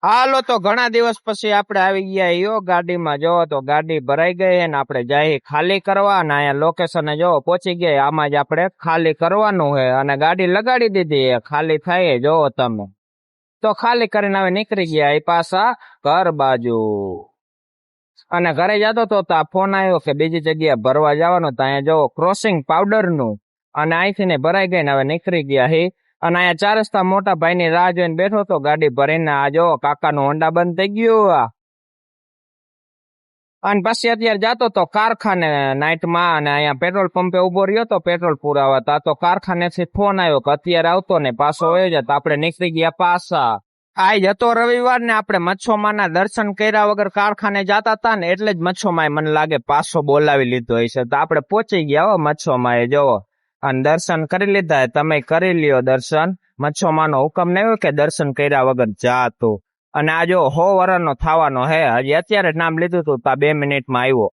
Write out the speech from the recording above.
હાલો તો ઘણા દિવસ પછી આપણે આવી ગયા યો ગાડીમાં. જોવો તો ગાડી ભરાઈ ગઈ ને આપણે જઈ ખાલી કરવા, અને અહીંયા લોકેશને જોવો પહોંચી ગયા. આમાં જ આપણે ખાલી કરવાનું છે અને ગાડી લગાડી દીધી ખાલી થાય. જોવો તમે તો ખાલી કરીને હવે નીકળી ગયા એ પાછા ઘર બાજુ. અને ઘરે જતો તો ફોન આવ્યો કે બીજી જગ્યાએ ભરવા જવાનું. તો અહીંયા જોવો ક્રોસિંગ પાવડર નું, અને અહીંથી ને ભરાઈ ગઈ ને હવે નીકળી ગયા હે. અને અહીંયા ચાર રસ્તા મોટા ભાઈ ની રાહ જોઈને બેઠો તો ગાડી ભરીને. આ જો કાકા નું હોન્ડા બંધ થઈ ગયું. અને પછી અત્યારે જાતો તો કારખાને નાઇટમાં, અને અહીંયા પેટ્રોલ પંપે ઉભો રહ્યો તો પેટ્રોલ પુરાવા. તા તો કારખાનેથી ફોન આવ્યો કે અત્યારે આવતો ને પાછો વયો જાય. તો આપણે નીકળી ગયા પાછા. આજ હતો રવિવાર ને આપણે મચ્છોમાના દર્શન કર્યા વગર કારખાને જતા હતા ને, એટલે જ મચ્છોમાએ મને લાગે પાછો બોલાવી લીધો હશે. તો આપણે પહોંચી ગયા હો મચ્છોમાએ. જોવો અને દર્શન કરી લીધા. તમે કરી લ્યો દર્શન. મચ્છોમાનો હુકમ નહીં હોય કે દર્શન કર્યા વગર જા તો. અને આ જો 100 વર્ષનો થવાનો હે. હજી અત્યારે જ નામ લીધું હતું, તા 2 મિનિટમાં આવ્યો.